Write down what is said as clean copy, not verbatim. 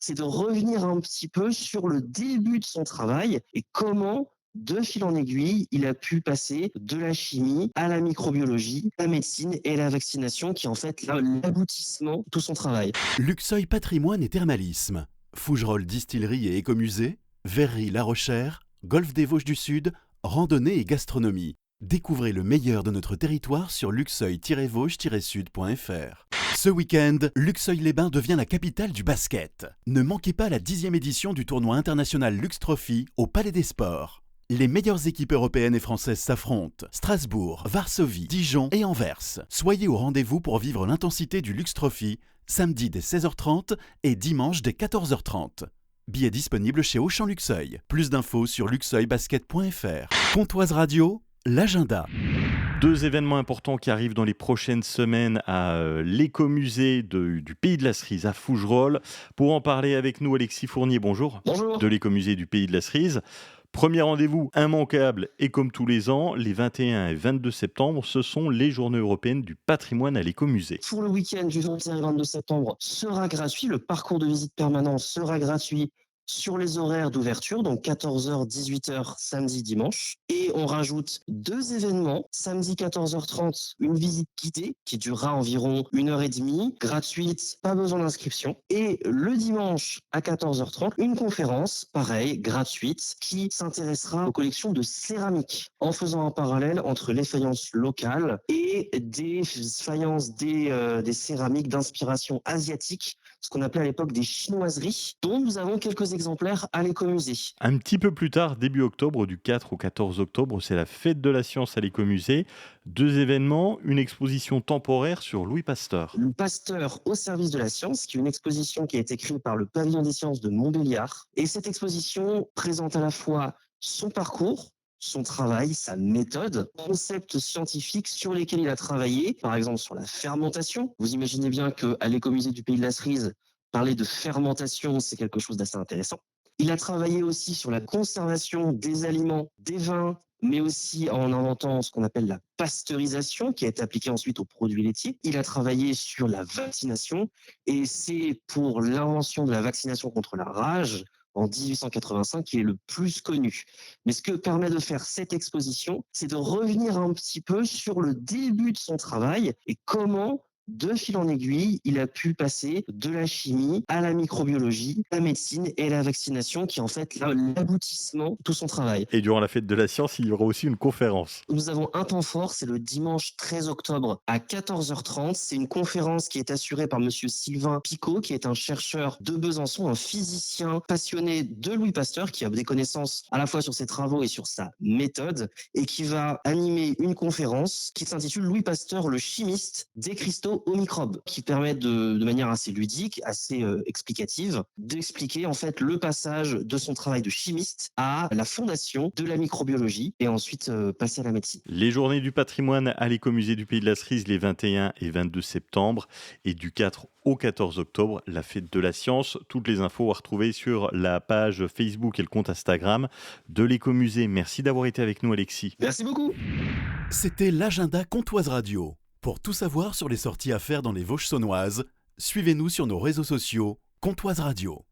c'est de revenir un petit peu sur le début de son travail et comment, de fil en aiguille, il a pu passer de la chimie à la microbiologie, la médecine et la vaccination, qui est en fait l'aboutissement de tout son travail. Luxeuil Patrimoine et Thermalisme, Fougerolles Distillerie et Écomusée, Verrerie La Rochère, Golfe des Vosges du Sud, randonnée et gastronomie. Découvrez le meilleur de notre territoire sur luxeuil-vosges-sud.fr. Ce week-end, Luxeuil-les-Bains devient la capitale du basket. Ne manquez pas la 10e édition du tournoi international Lux Trophy au Palais des Sports. Les meilleures équipes européennes et françaises s'affrontent. Strasbourg, Varsovie, Dijon et Anvers. Soyez au rendez-vous pour vivre l'intensité du Lux Trophy, samedi dès 16h30 et dimanche dès 14h30. Billets disponibles chez Auchan Luxeuil. Plus d'infos sur luxeuilbasket.fr. Pontoise Radio, l'agenda. Deux événements importants qui arrivent dans les prochaines semaines à l'écomusée du Pays de la Cerise à Fougerolles. Pour en parler avec nous, Alexis Fournier, bonjour. Bonjour. De l'écomusée du Pays de la Cerise. Premier rendez-vous immanquable et comme tous les ans, les 21 et 22 septembre, ce sont les Journées européennes du patrimoine à l'écomusée. Pour le week-end du 21 et 22 septembre sera gratuit. Le parcours de visite permanent sera gratuit sur les horaires d'ouverture, donc 14h, 18h, samedi, dimanche. Et on rajoute deux événements. Samedi 14h30, une visite guidée qui durera environ 1h30, gratuite, pas besoin d'inscription. Et le dimanche à 14h30, une conférence, pareil, gratuite, qui s'intéressera aux collections de céramique, en faisant un parallèle entre les faïences locales et des faïences des céramiques d'inspiration asiatique, ce qu'on appelait à l'époque des chinoiseries, dont nous avons quelques exemplaires à l'écomusée. Un petit peu plus tard, début octobre, du 4 au 14 octobre, c'est la fête de la science à l'écomusée. Deux événements, une exposition temporaire sur Louis Pasteur. Le Pasteur au service de la science, qui est une exposition qui a été créée par le Pavillon des sciences de Montbéliard. Et cette exposition présente à la fois son parcours, son travail, sa méthode, concepts scientifiques sur lesquels il a travaillé, par exemple sur la fermentation. Vous imaginez bien qu'à l'écomusée du Pays de la Cerise, parler de fermentation, c'est quelque chose d'assez intéressant. Il a travaillé aussi sur la conservation des aliments, des vins, mais aussi en inventant ce qu'on appelle la pasteurisation, qui a été appliquée ensuite aux produits laitiers. Il a travaillé sur la vaccination, et c'est pour l'invention de la vaccination contre la rage, en 1885, qui est le plus connu. Mais ce que permet de faire cette exposition, c'est de revenir un petit peu sur le début de son travail et comment, de fil en aiguille, il a pu passer de la chimie à la microbiologie, la médecine et la vaccination, qui est en fait l'aboutissement de tout son travail. Et durant la fête de la science, il y aura aussi une conférence. Nous avons un temps fort, c'est le dimanche 13 octobre à 14h30. C'est une conférence qui est assurée par monsieur Sylvain Picot, qui est un chercheur de Besançon, un physicien passionné de Louis Pasteur, qui a des connaissances à la fois sur ses travaux et sur sa méthode, et qui va animer une conférence qui s'intitule Louis Pasteur, le chimiste, des cristaux aux microbes, qui permet de manière assez ludique, assez explicative, d'expliquer en fait le passage de son travail de chimiste à la fondation de la microbiologie et ensuite passer à la médecine. Les Journées du patrimoine à l'écomusée du Pays de la Cerise les 21 et 22 septembre et du 4 au 14 octobre, la fête de la science. Toutes les infos à retrouver sur la page Facebook et le compte Instagram de l'écomusée. Merci d'avoir été avec nous, Alexis. Merci beaucoup. C'était l'agenda Pontoise Radio. Pour tout savoir sur les sorties à faire dans les Vosges saunoises, suivez-nous sur nos réseaux sociaux Pontoise Radio.